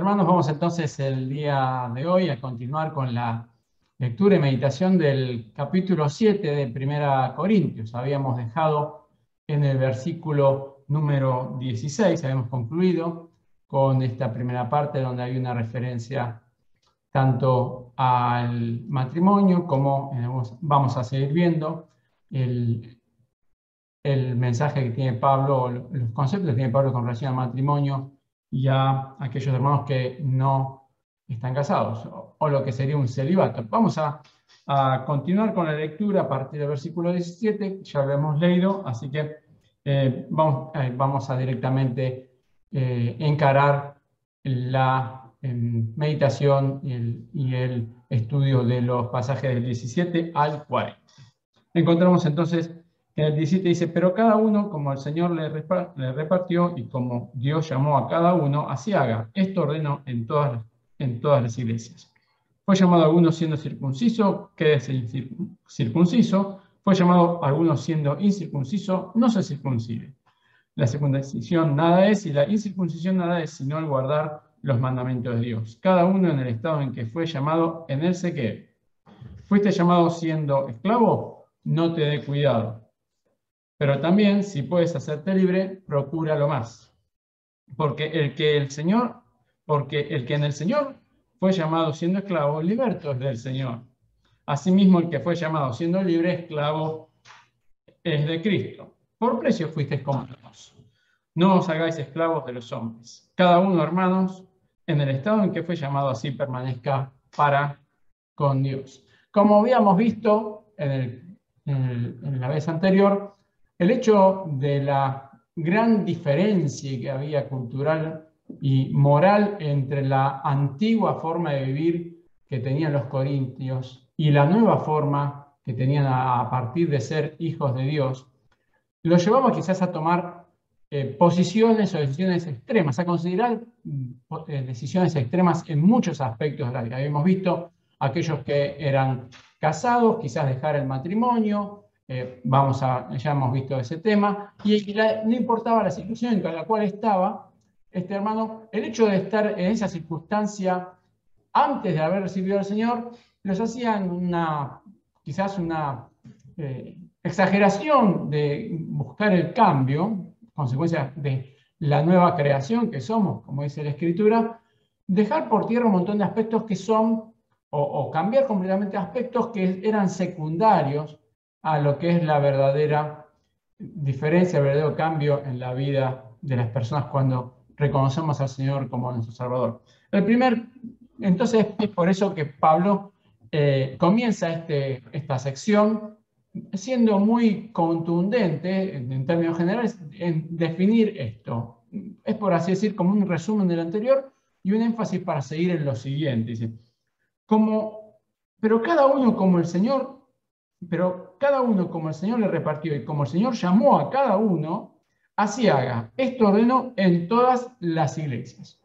hermanos, vamos entonces el día de hoy a continuar con la lectura y meditación del capítulo 7 de Primera Corintios. Habíamos dejado en el versículo número 16, habíamos concluido con esta primera parte donde hay una referencia tanto al matrimonio como vamos a seguir viendo el mensaje que tiene Pablo, los conceptos que tiene Pablo con relación al matrimonio y a aquellos hermanos que no están casados, o lo que sería un celibato. Vamos a continuar con la lectura a partir del versículo 17, ya lo hemos leído, así que vamos a directamente encarar la meditación y el estudio de los pasajes del 17 al 40. Encontramos entonces en el 17 dice, pero cada uno como el Señor le repartió y como Dios llamó a cada uno, así haga. Esto ordenó en todas las iglesias. Fue llamado a algunos siendo circunciso, quédese circunciso. Fue llamado a algunos siendo incircunciso, no se circuncide. La circuncisión nada es y la incircuncisión nada es, sino el guardar los mandamientos de Dios. Cada uno en el estado en que fue llamado, en él se quede. ¿Fuiste llamado siendo esclavo? No te dé cuidado. Pero también, si puedes hacerte libre, procúralo más. Porque el que en el Señor fue llamado siendo esclavo, liberto es del Señor. Asimismo, el que fue llamado siendo libre, esclavo es de Cristo. Por precio fuisteis comprados. No os hagáis esclavos de los hombres. Cada uno, hermanos, en el estado en que fue llamado, así permanezca para con Dios. Como habíamos visto en la vez anterior, el hecho de la gran diferencia que había cultural y moral entre la antigua forma de vivir que tenían los corintios y la nueva forma que tenían a partir de ser hijos de Dios, lo llevaba quizás a tomar posiciones o decisiones extremas, a considerar decisiones extremas en muchos aspectos de la vida. Habíamos visto aquellos que eran casados, quizás dejar el matrimonio, ya hemos visto ese tema, y no importaba la situación en la cual estaba este hermano, el hecho de estar en esa circunstancia antes de haber recibido al Señor, los hacían quizás una exageración de buscar el cambio, consecuencia de la nueva creación que somos, como dice la Escritura, dejar por tierra un montón de aspectos que son, o cambiar completamente aspectos que eran secundarios a lo que es la verdadera diferencia, el verdadero cambio en la vida de las personas cuando reconocemos al Señor como nuestro Salvador. Entonces es por eso que Pablo comienza esta sección siendo muy contundente en términos generales en definir esto. Es por así decir como un resumen del anterior y un énfasis para seguir en lo siguiente. Dice, pero cada uno como el Señor le repartió y como el Señor llamó a cada uno, así haga. Esto ordenó en todas las iglesias.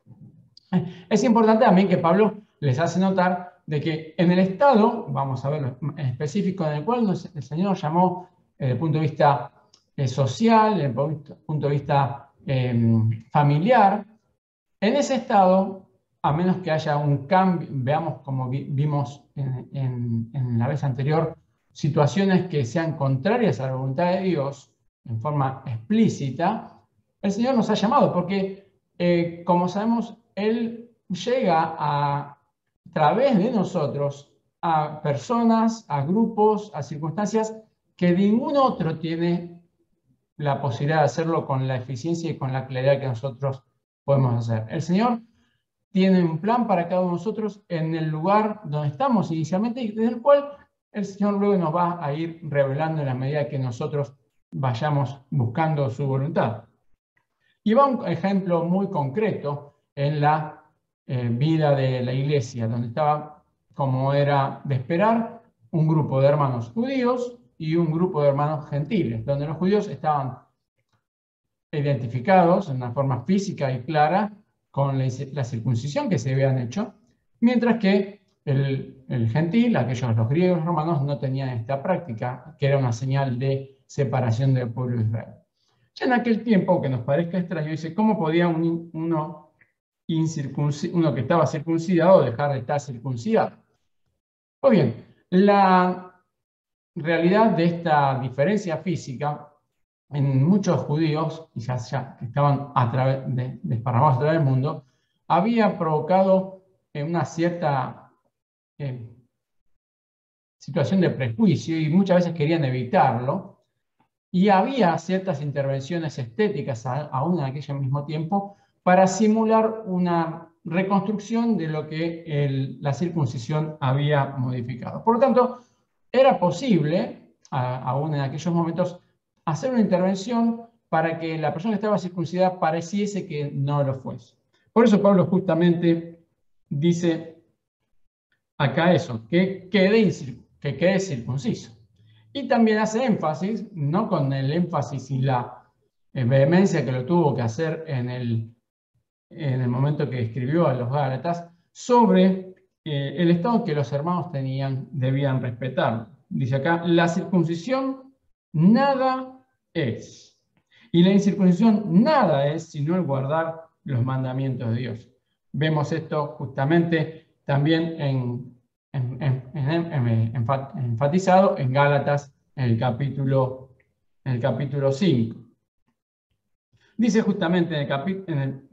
Es importante también que Pablo les hace notar de que en el estado, vamos a ver en específico, en el cual el Señor nos llamó desde el punto de vista social, desde el punto de vista familiar, en ese estado, a menos que haya un cambio, veamos como vimos en la vez anterior, situaciones que sean contrarias a la voluntad de Dios en forma explícita, el Señor nos ha llamado porque, como sabemos, Él llega a través de nosotros a personas, a grupos, a circunstancias que ningún otro tiene la posibilidad de hacerlo con la eficiencia y con la claridad que nosotros podemos hacer. El Señor tiene un plan para cada uno de nosotros en el lugar donde estamos inicialmente y desde el cual el Señor luego nos va a ir revelando en la medida que nosotros vayamos buscando su voluntad. Y va un ejemplo muy concreto en la vida de la iglesia, donde estaba, como era de esperar, un grupo de hermanos judíos y un grupo de hermanos gentiles, donde los judíos estaban identificados en una forma física y clara con la circuncisión que se habían hecho, mientras que el gentil, los griegos, los romanos, no tenían esta práctica, que era una señal de separación del pueblo de Israel. Ya en aquel tiempo, que nos parezca extraño, dice, ¿cómo podía uno uno que estaba circuncidado dejar de estar circuncidado. Pues bien, la realidad de esta diferencia física en muchos judíos, quizás ya que estaban desparramados a través del mundo, había provocado una cierta situación de prejuicio y muchas veces querían evitarlo. Y había ciertas intervenciones estéticas, aún en aquel mismo tiempo, para simular una reconstrucción de lo que la circuncisión había modificado. Por lo tanto, era posible, aún en aquellos momentos, hacer una intervención para que la persona que estaba circuncidada pareciese que no lo fuese. Por eso Pablo justamente dice acá eso, que quede circunciso. Y también hace énfasis, no con el énfasis y la vehemencia que lo tuvo que hacer en el momento que escribió a los Gálatas, sobre el estado que los hermanos debían respetar. Dice acá, la circuncisión nada es. Y la incircuncisión nada es sino el guardar los mandamientos de Dios. Vemos esto justamente también enfatizado en Gálatas en el capítulo 5. Dice justamente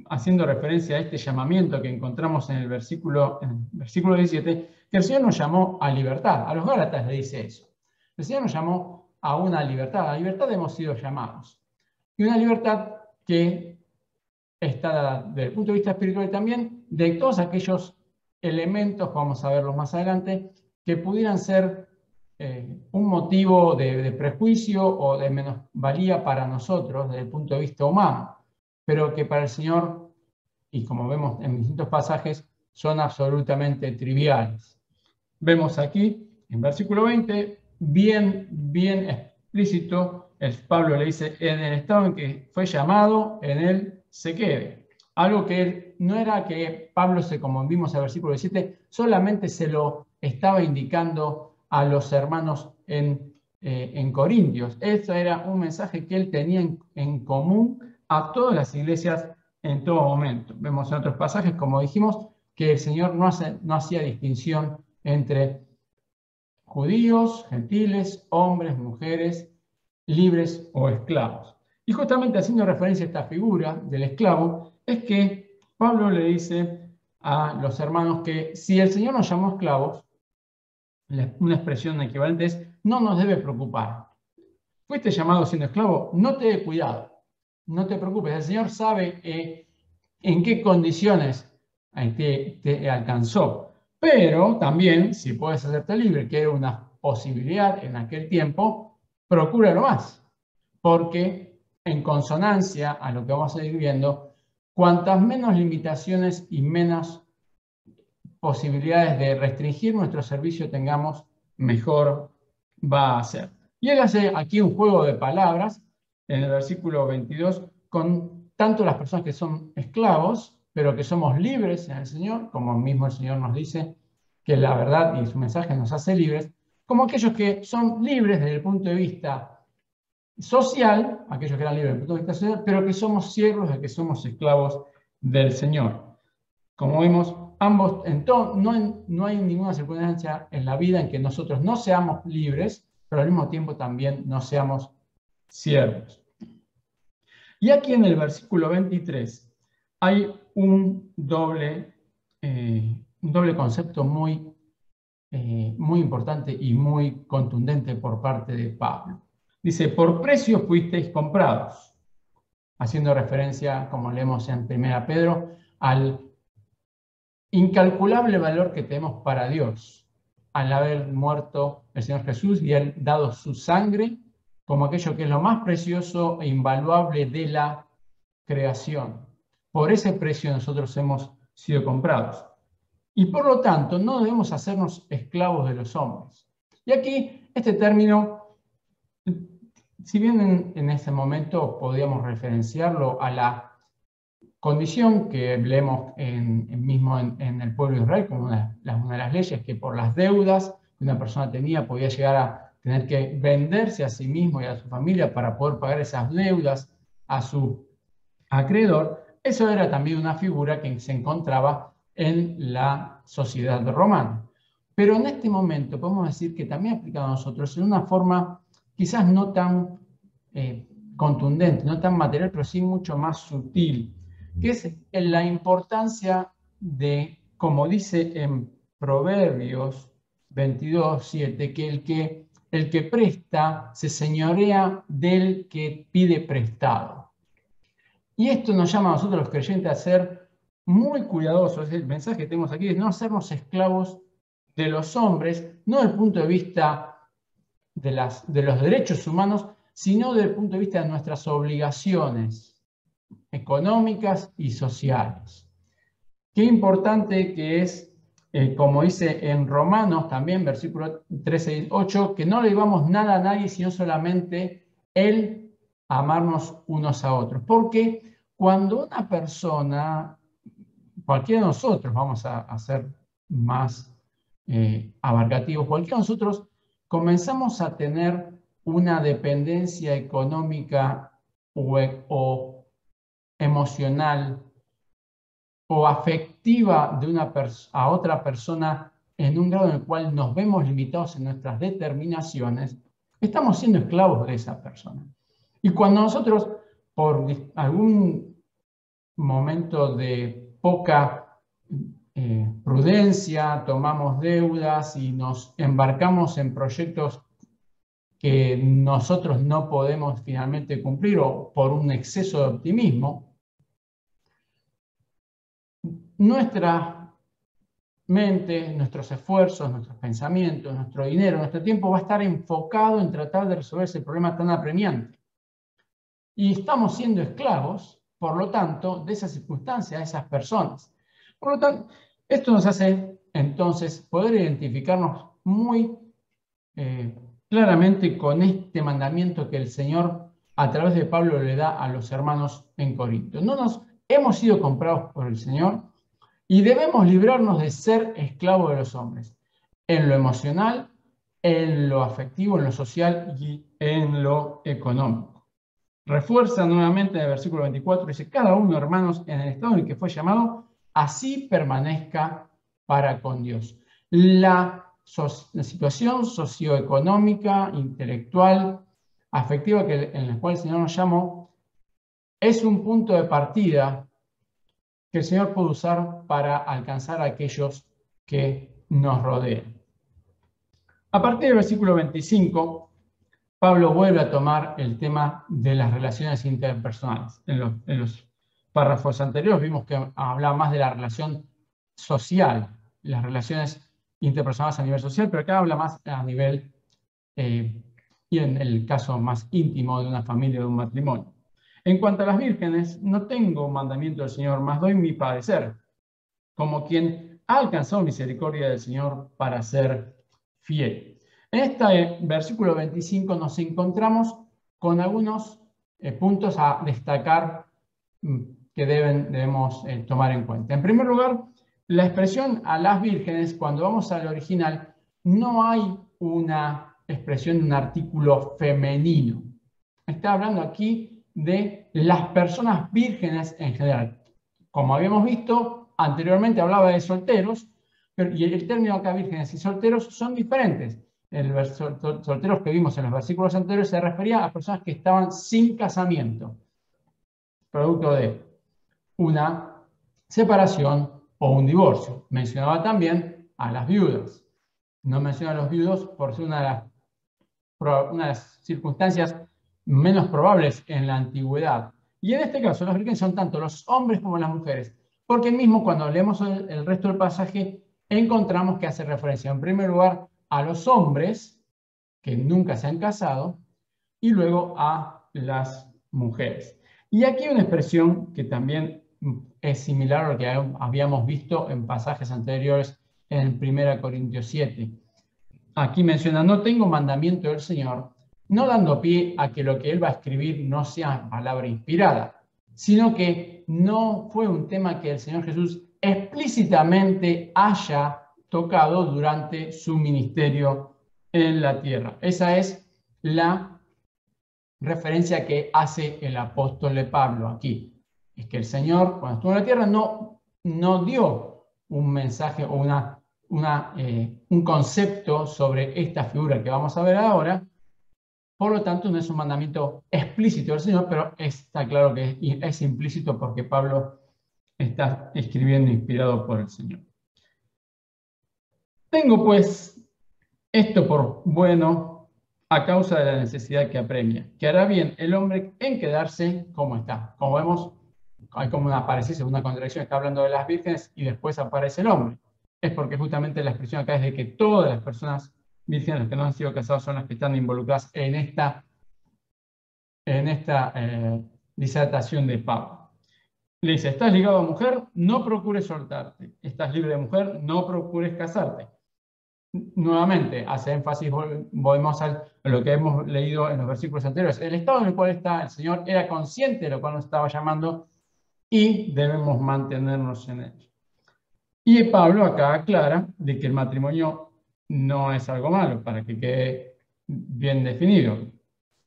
haciendo referencia a este llamamiento que encontramos en el versículo 17, que el Señor nos llamó a libertad. A los Gálatas le dice eso. El Señor nos llamó a una libertad. A la libertad hemos sido llamados. Y una libertad que está desde el punto de vista espiritual también de todos aquellos elementos, vamos a verlos más adelante, que pudieran ser un motivo de prejuicio o de menosvalía para nosotros desde el punto de vista humano, pero que para el Señor, y como vemos en distintos pasajes, son absolutamente triviales. Vemos aquí, en versículo 20, bien explícito, Pablo le dice, en el estado en que fue llamado, en él se quede. Algo que no era que Pablo, como vimos en el versículo 17, solamente se lo estaba indicando a los hermanos en Corintios. Eso era un mensaje que él tenía en común a todas las iglesias en todo momento. Vemos en otros pasajes, como dijimos, que el Señor no hacía distinción entre judíos, gentiles, hombres, mujeres, libres o esclavos. Y justamente haciendo referencia a esta figura del esclavo, es que Pablo le dice a los hermanos que si el Señor nos llamó esclavos, una expresión equivalente es, no nos debe preocupar. Fuiste llamado siendo esclavo, no te dé cuidado, no te preocupes, el Señor sabe en qué condiciones te alcanzó. Pero también, si puedes hacerte libre, que era una posibilidad en aquel tiempo, procúralo más. Porque en consonancia a lo que vamos a ir viendo, cuantas menos limitaciones y menos posibilidades de restringir nuestro servicio tengamos, mejor va a ser. Y él hace aquí un juego de palabras en el versículo 22 con tanto las personas que son esclavos, pero que somos libres en el Señor, como mismo el Señor nos dice que la verdad y su mensaje nos hace libres, como aquellos que son libres desde el punto de vista social, aquellos que eran libres desde el punto de vista social, pero que somos siervos de que somos esclavos del Señor. Como vimos, ambos, no hay ninguna circunstancia en la vida en que nosotros no seamos libres, pero al mismo tiempo también no seamos siervos. Y aquí en el versículo 23 hay un doble concepto muy importante y muy contundente por parte de Pablo. Dice, por precio fuisteis comprados, haciendo referencia, como leemos en 1 Pedro, al incalculable valor que tenemos para Dios al haber muerto el Señor Jesús y él dado su sangre como aquello que es lo más precioso e invaluable de la creación. Por ese precio nosotros hemos sido comprados. Y por lo tanto no debemos hacernos esclavos de los hombres. Y aquí este término, si bien en ese momento podíamos referenciarlo a la condición que leemos mismo en el pueblo de Israel, como una de las leyes, que por las deudas que una persona tenía podía llegar a tener que venderse a sí mismo y a su familia para poder pagar esas deudas a su acreedor. Eso era también una figura que se encontraba en la sociedad romana. Pero en este momento podemos decir que también aplicado a nosotros en una forma quizás no tan contundente, no tan material, pero sí mucho más sutil, que es la importancia de, como dice en Proverbios 22:7, que el que presta se señorea del que pide prestado. Y esto nos llama a nosotros los creyentes a ser muy cuidadosos. El mensaje que tenemos aquí es no hacernos esclavos de los hombres, no desde el punto de vista de los derechos humanos, sino desde el punto de vista de nuestras obligaciones económicas y sociales. Qué importante que es, como dice en Romanos también, versículo 13:8, que no le debamos nada a nadie, sino solamente el amarnos unos a otros. Porque cuando una persona, cualquiera de nosotros, vamos a ser más abarcativos, cualquiera de nosotros comenzamos a tener una dependencia económica o emocional o afectiva de a otra persona en un grado en el cual nos vemos limitados en nuestras determinaciones, estamos siendo esclavos de esa persona. Y cuando nosotros, por algún momento de poca prudencia, tomamos deudas y nos embarcamos en proyectos que nosotros no podemos finalmente cumplir o por un exceso de optimismo, nuestra mente, nuestros esfuerzos, nuestros pensamientos, nuestro dinero, nuestro tiempo va a estar enfocado en tratar de resolver ese problema tan apremiante. Y estamos siendo esclavos, por lo tanto, de esas circunstancias, de esas personas. Por lo tanto, esto nos hace entonces poder identificarnos muy claramente con este mandamiento que el Señor a través de Pablo le da a los hermanos en Corinto. Hemos sido comprados por el Señor y debemos librarnos de ser esclavos de los hombres, en lo emocional, en lo afectivo, en lo social y en lo económico. Refuerza nuevamente en el versículo 24, dice, cada uno, hermanos, en el estado en el que fue llamado, así permanezca para con Dios. La situación socioeconómica, intelectual, afectiva en la cual el Señor nos llamó, es un punto de partida que el Señor puede usar para alcanzar a aquellos que nos rodean. A partir del versículo 25, Pablo vuelve a tomar el tema de las relaciones interpersonales. En los párrafos anteriores vimos que hablaba más de la relación social, las relaciones interpersonales a nivel social, pero acá habla más a nivel, y en el caso más íntimo de una familia, de un matrimonio. En cuanto a las vírgenes, no tengo mandamiento del Señor, mas doy mi parecer, como quien ha alcanzado misericordia del Señor para ser fiel. En este versículo 25 nos encontramos con algunos puntos a destacar que debemos tomar en cuenta. En primer lugar, la expresión a las vírgenes, cuando vamos al original, no hay una expresión de un artículo femenino. Está hablando aquí de las personas vírgenes en general. Como habíamos visto, anteriormente hablaba de solteros, y el término acá, vírgenes y solteros, son diferentes. Los solteros que vimos en los versículos anteriores se refería a personas que estaban sin casamiento, producto de una separación o un divorcio. Mencionaba también a las viudas. No menciona a los viudos por ser una de las circunstancias menos probables en la antigüedad. Y en este caso, los vírgenes son tanto los hombres como las mujeres, porque mismo cuando leemos el resto del pasaje, encontramos que hace referencia en primer lugar a los hombres que nunca se han casado y luego a las mujeres. Y aquí hay una expresión que también es similar a lo que habíamos visto en pasajes anteriores en 1 Corintios 7. Aquí menciona, no tengo mandamiento del Señor, no dando pie a que lo que él va a escribir no sea palabra inspirada, sino que no fue un tema que el Señor Jesús explícitamente haya tocado durante su ministerio en la tierra. Esa es la referencia que hace el apóstol de Pablo aquí. es que el Señor, cuando estuvo en la tierra, no dio un mensaje o un concepto sobre esta figura que vamos a ver ahora. Por lo tanto, no es un mandamiento explícito del Señor, pero está claro que es implícito porque Pablo está escribiendo inspirado por el Señor. Tengo pues esto por bueno a causa de la necesidad que apremia, que hará bien el hombre en quedarse como está. Como vemos, hay como una contradicción, está hablando de las vírgenes y después aparece el hombre. Es porque justamente la expresión acá es de que todas las personas vírgenes, las que no han sido casadas, son las que están involucradas en esta disertación de Pablo. Le dice, estás ligado a mujer, no procures soltarte. Estás libre de mujer, no procures casarte. Nuevamente, hace énfasis, volvemos a lo que hemos leído en los versículos anteriores. El estado en el cual está el Señor era consciente de lo cual nos estaba llamando y debemos mantenernos en él. Y Pablo acá aclara de que el matrimonio no es algo malo, para que quede bien definido.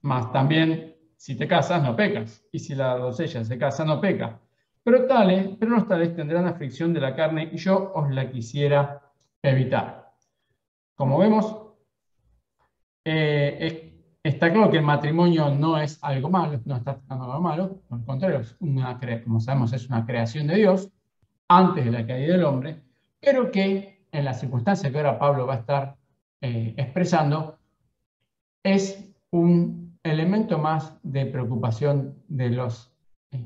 Más también, si te casas, no pecas. Y si la doncella se casa, no peca. Pero los tales tendrán aflicción de la carne y yo os la quisiera evitar. Como vemos, está claro que el matrimonio no es algo malo, no está tratando algo malo, por el contrario, como sabemos, es una creación de Dios antes de la caída del hombre, pero que en la circunstancia que ahora Pablo va a estar expresando, es un elemento más de preocupación de los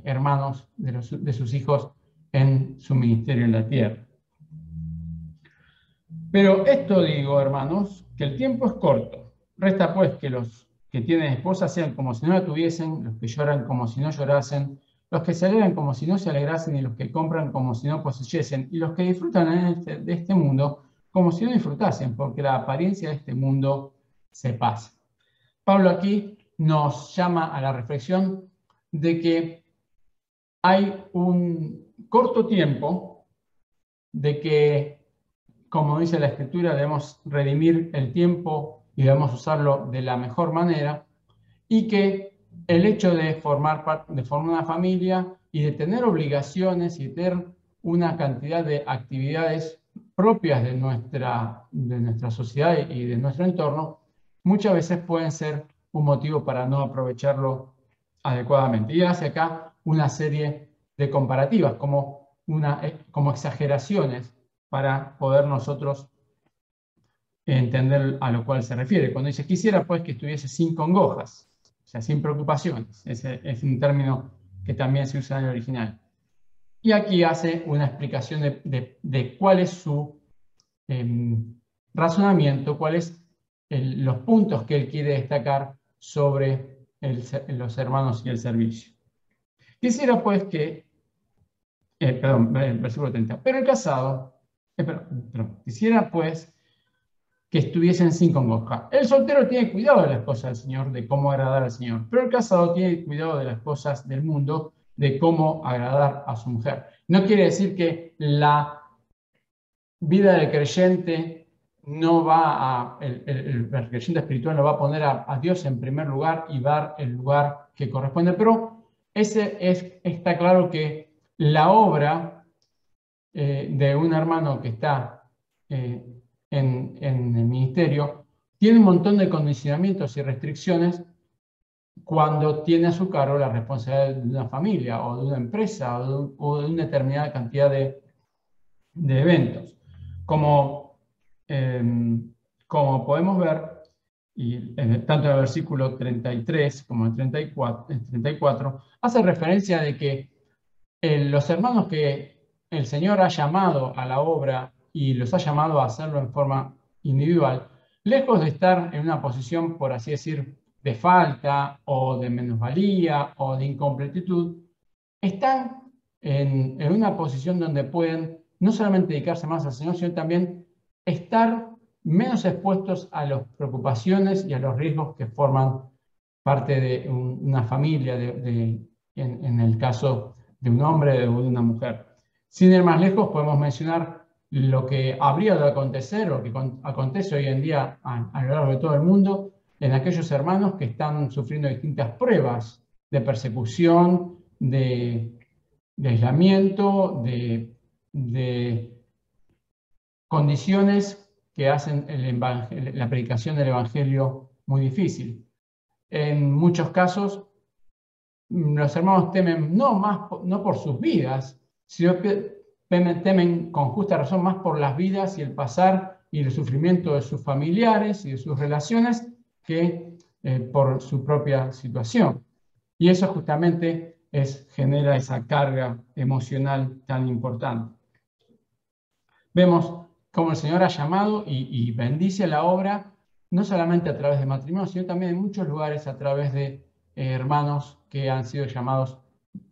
hermanos, de sus hijos en su ministerio en la tierra. Pero esto digo, hermanos, que el tiempo es corto. Resta pues que los que tienen esposa sean como si no la tuviesen, los que lloran como si no llorasen, los que se alegran como si no se alegrasen y los que compran como si no poseyesen, y los que disfrutan de este mundo como si no disfrutasen, porque la apariencia de este mundo se pasa. Pablo aquí nos llama a la reflexión de que hay un corto tiempo, de que, como dice la Escritura, debemos redimir el tiempo y debemos usarlo de la mejor manera, y que el hecho de formar una familia y de tener obligaciones y de tener una cantidad de actividades propias de nuestra sociedad y de nuestro entorno, muchas veces pueden ser un motivo para no aprovecharlo adecuadamente. Y hace acá una serie de comparativas, como exageraciones, para poder nosotros entender a lo cual se refiere. Cuando dice, quisiera pues que estuviese sin congojas, o sea, sin preocupaciones. Ese es un término que también se usa en el original. Y aquí hace una explicación de cuál es su razonamiento, cuáles los puntos que él quiere destacar sobre los hermanos y el servicio. Quisiera pues que, versículo 30, pero el casado, quisiera pues que estuviesen sin congoja. El soltero tiene cuidado de las cosas del Señor, de cómo agradar al Señor, pero el casado tiene cuidado de las cosas del mundo, de cómo agradar a su mujer. No quiere decir que la vida del creyente no va el creyente espiritual no va a poner a Dios en primer lugar y dar el lugar que corresponde, pero está claro que la obra de un hermano que está en el ministerio tiene un montón de condicionamientos y restricciones cuando tiene a su cargo la responsabilidad de una familia o de una empresa o de una determinada cantidad de eventos. Como podemos ver, tanto en el versículo 33 como en el 34, hace referencia de que los hermanos que el Señor ha llamado a la obra y los ha llamado a hacerlo en forma individual, lejos de estar en una posición, por así decir, de falta o de minusvalía o de incompletitud, están en una posición donde pueden no solamente dedicarse más al Señor, sino también estar menos expuestos a las preocupaciones y a los riesgos que forman parte de una familia, en el caso de un hombre o de una mujer. Sin ir más lejos, podemos mencionar lo que habría de acontecer o que acontece hoy en día a lo largo de todo el mundo en aquellos hermanos que están sufriendo distintas pruebas de persecución, de aislamiento, de condiciones que hacen la predicación del Evangelio muy difícil. En muchos casos, los hermanos temen no por sus vidas, sino que temen con justa razón más por las vidas y el pasar y el sufrimiento de sus familiares y de sus relaciones que por su propia situación. Y eso justamente genera esa carga emocional tan importante. Vemos cómo el Señor ha llamado y bendice la obra, no solamente a través de matrimonio, sino también en muchos lugares a través de hermanos que han sido llamados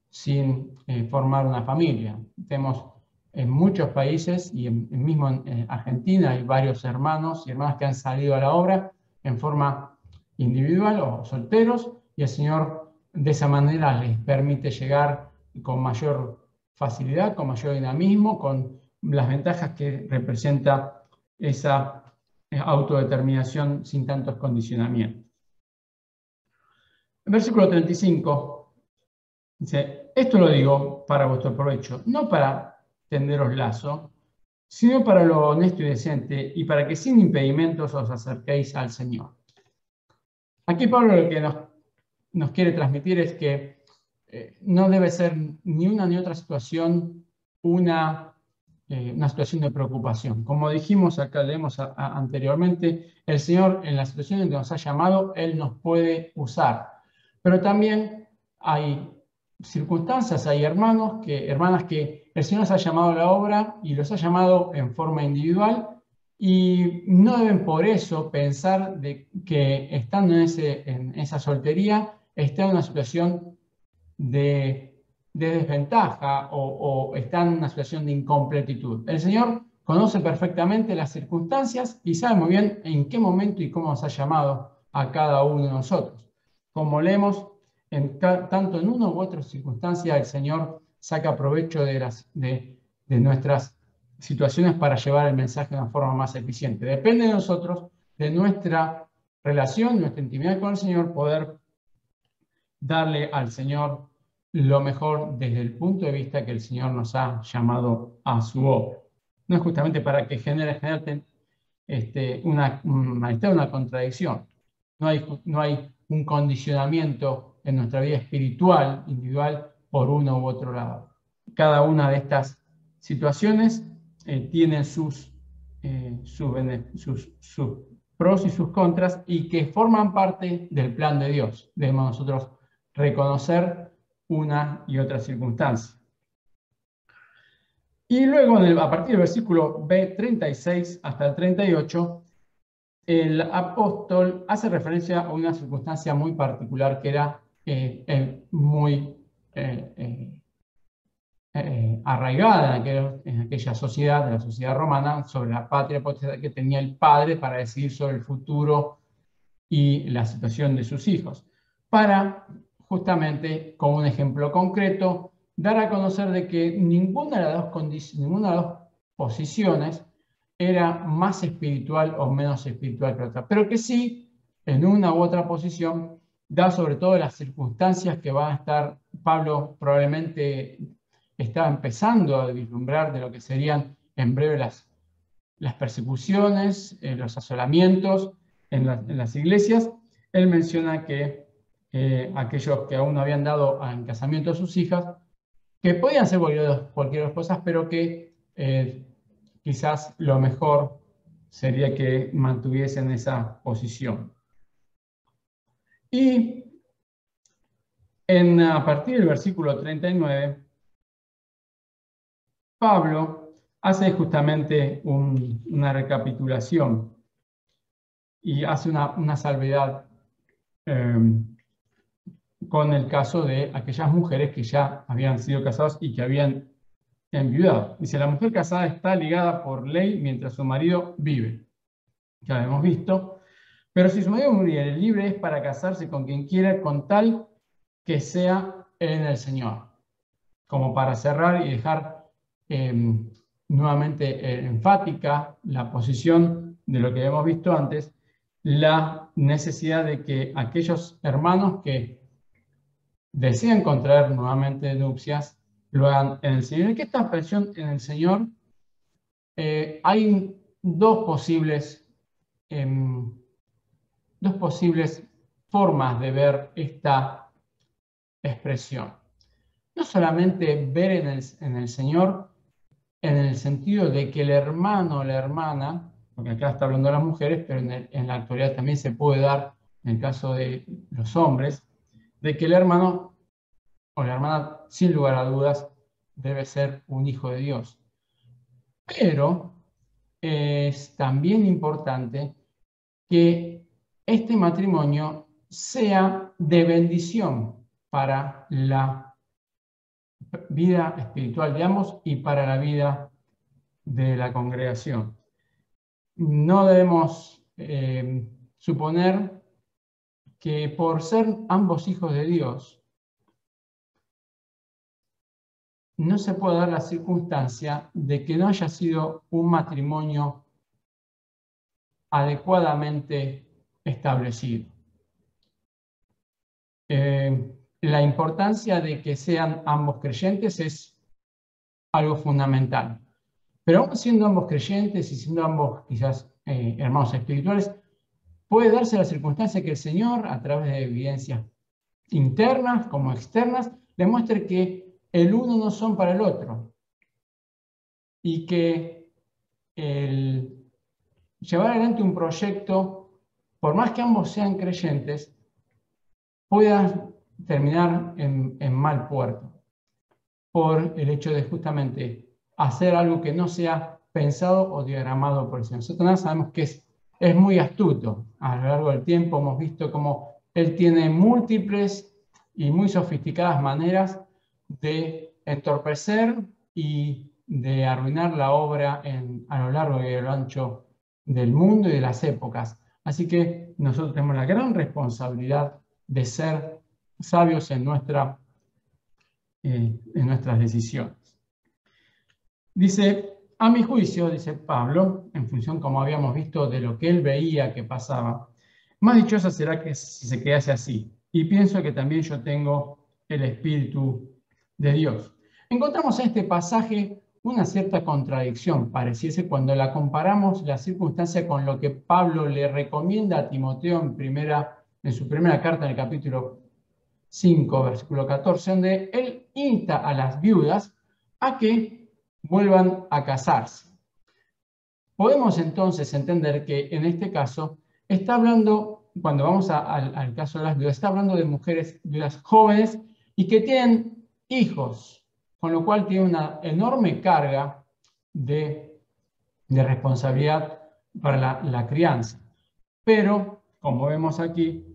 sin formar una familia. Tenemos en muchos países y mismo en Argentina hay varios hermanos y hermanas que han salido a la obra en forma individual o solteros, y el Señor de esa manera les permite llegar con mayor facilidad, con mayor dinamismo, con las ventajas que representa esa autodeterminación sin tantos condicionamientos. El versículo 35 dice: esto lo digo para vuestro provecho, no para tenderos lazo, sino para lo honesto y decente, y para que sin impedimentos os acerquéis al Señor. Aquí Pablo lo que nos quiere transmitir es que no debe ser ni una ni otra situación una situación de preocupación. Como dijimos acá, leemos anteriormente, el Señor en la situación en que nos ha llamado, Él nos puede usar. Pero también hay circunstancias, hay hermanas que el Señor nos ha llamado a la obra y los ha llamado en forma individual, y no deben por eso pensar de que estando en esa soltería está en una situación de desventaja o está en una situación de incompletitud. El Señor conoce perfectamente las circunstancias y sabe muy bien en qué momento y cómo nos ha llamado a cada uno de nosotros. Como leemos, tanto en una u otra circunstancia, el Señor saca provecho de nuestras situaciones para llevar el mensaje de una forma más eficiente. Depende de nosotros, de nuestra relación, nuestra intimidad con el Señor, poder darle al Señor lo mejor desde el punto de vista que el Señor nos ha llamado a su obra. No es justamente para que genere una contradicción. No hay un condicionamiento en nuestra vida espiritual, individual, por uno u otro lado. Cada una de estas situaciones tiene sus pros y sus contras, y que forman parte del plan de Dios. Debemos nosotros reconocer una y otra circunstancia. Y luego, a partir del versículo 36 hasta el 38, el apóstol hace referencia a una circunstancia muy particular que era muy arraigada en aquella sociedad, de la sociedad romana, sobre la patria potestad que tenía el padre para decidir sobre el futuro y la situación de sus hijos, para justamente, con un ejemplo concreto, dar a conocer de que ninguna de las dos posiciones era más espiritual o menos espiritual que otra, pero que sí, en una u otra posición, da sobre todo las circunstancias que va a estar. Pablo probablemente estaba empezando a vislumbrar de lo que serían en breve las persecuciones, los asolamientos en las iglesias. Él menciona que aquellos que aún no habían dado en casamiento a sus hijas, que podían ser cualquier cosas, pero que quizás lo mejor sería que mantuviesen esa posición. Y a partir del versículo 39, Pablo hace justamente una recapitulación y hace una salvedad con el caso de aquellas mujeres que ya habían sido casadas y que habían enviudado. Dice: la mujer casada está ligada por ley mientras su marido vive. Ya lo hemos visto. Pero si su marido muriere, libre es para casarse con quien quiera, con tal que sea en el Señor. Como para cerrar y dejar nuevamente enfática la posición de lo que hemos visto antes, la necesidad de que aquellos hermanos que desean contraer nuevamente nupcias lo hagan en el Señor. ¿Y qué esta expresión en el Señor? Hay dos posibles formas de ver esta expresión. No solamente ver en el Señor en el sentido de que el hermano o la hermana, porque acá está hablando de las mujeres, pero en la actualidad también se puede dar en el caso de los hombres, de que el hermano o la hermana, sin lugar a dudas, debe ser un hijo de Dios. Pero es también importante que este matrimonio sea de bendición para la vida espiritual de ambos y para la vida de la congregación. No debemos suponer que por ser ambos hijos de Dios, no se puede dar la circunstancia de que no haya sido un matrimonio adecuadamente establecido. La importancia de que sean ambos creyentes es algo fundamental. Pero aún siendo ambos creyentes y siendo ambos quizás hermanos espirituales, puede darse la circunstancia que el Señor, a través de evidencias internas como externas, demuestre que el uno no son para el otro y que el llevar adelante un proyecto, por más que ambos sean creyentes, pueda terminar en mal puerto por el hecho de justamente hacer algo que no sea pensado o diagramado por el Señor. Satanás sabemos que es muy astuto. A lo largo del tiempo hemos visto cómo él tiene múltiples y muy sofisticadas maneras de entorpecer y de arruinar la obra a lo largo y a lo ancho del mundo y de las épocas. Así que nosotros tenemos la gran responsabilidad de ser sabios en nuestras decisiones. Dice, a mi juicio, dice Pablo, en función, como habíamos visto, de lo que él veía que pasaba, más dichosa será que si se quedase así. Y pienso que también yo tengo el Espíritu de Dios. Encontramos en este pasaje una cierta contradicción, pareciese, cuando la comparamos la circunstancia con lo que Pablo le recomienda a Timoteo en su primera carta, en el capítulo 5, versículo 14, donde él insta a las viudas a que vuelvan a casarse. Podemos entonces entender que en este caso está hablando, cuando vamos al caso de las viudas, está hablando de mujeres viudas jóvenes y que tienen hijos, con lo cual tiene una enorme carga de responsabilidad para la crianza. Pero, como vemos aquí,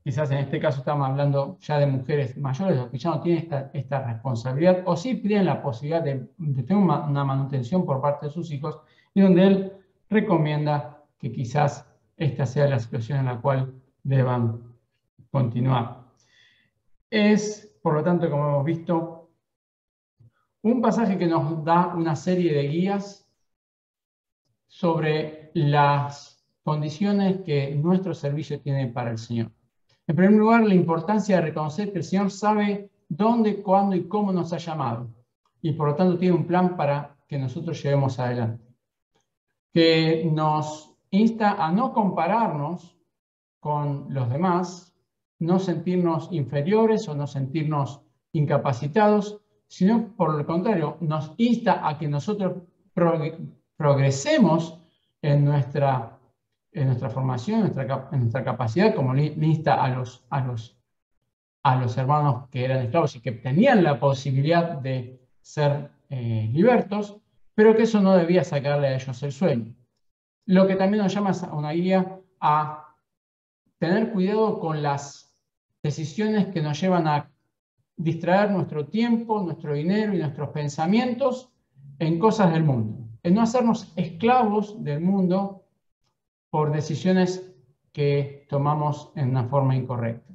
quizás en este caso estamos hablando ya de mujeres mayores, que ya no tienen esta responsabilidad, o sí tienen la posibilidad de tener una manutención por parte de sus hijos, y donde él recomienda que quizás esta sea la situación en la cual deban continuar. Es, por lo tanto, como hemos visto, un pasaje que nos da una serie de guías sobre las condiciones que nuestro servicio tiene para el Señor. En primer lugar, la importancia de reconocer que el Señor sabe dónde, cuándo y cómo nos ha llamado, y por lo tanto tiene un plan para que nosotros llevemos adelante, que nos insta a no compararnos con los demás, no sentirnos inferiores o no sentirnos incapacitados, sino por el contrario, nos insta a que nosotros progresemos en nuestra formación, en nuestra capacidad, como le insta a los hermanos que eran esclavos y que tenían la posibilidad de ser libertos, pero que eso no debía sacarle a ellos el sueño. Lo que también nos llama a una guía a tener cuidado con las decisiones que nos llevan a distraer nuestro tiempo, nuestro dinero y nuestros pensamientos en cosas del mundo, en no hacernos esclavos del mundo por decisiones que tomamos en una forma incorrecta.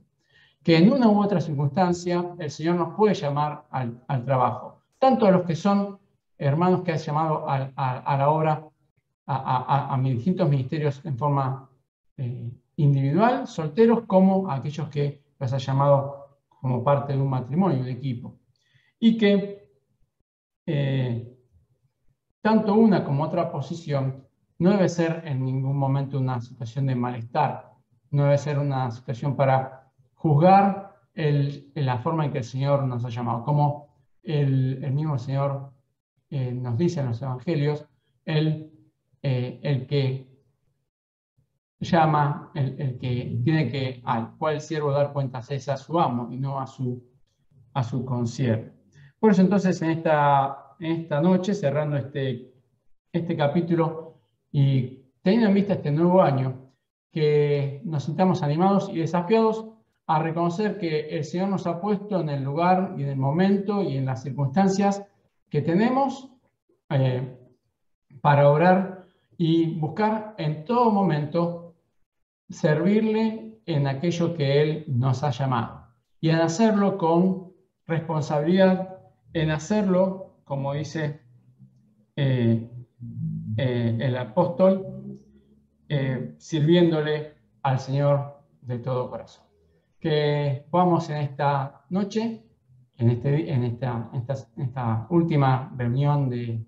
Que en una u otra circunstancia el Señor nos puede llamar al trabajo, tanto a los que son hermanos que ha llamado a la obra, a distintos ministerios en forma individual, solteros, como a aquellos que los ha llamado como parte de un matrimonio, de equipo. Y que tanto una como otra posición no debe ser en ningún momento una situación de malestar, no debe ser una situación para juzgar la forma en que el Señor nos ha llamado. Como el mismo Señor nos dice en los Evangelios, el que llama, el que tiene que, al cual siervo dar cuentas es a su amo y no a su consiervo. Por eso entonces en esta noche, cerrando este capítulo y teniendo en vista este nuevo año, que nos sintamos animados y desafiados a reconocer que el Señor nos ha puesto en el lugar y en el momento y en las circunstancias que tenemos para orar y buscar en todo momento servirle en aquello que Él nos ha llamado y en hacerlo con responsabilidad, en hacerlo, como dice el apóstol, sirviéndole al Señor de todo corazón. Que podamos en esta noche, en esta última reunión de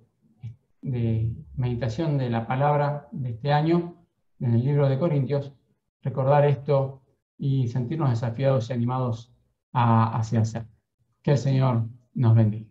meditación de la palabra de este año, en el libro de Corintios, recordar esto y sentirnos desafiados y animados hacia hacer. Que el Señor nos bendiga.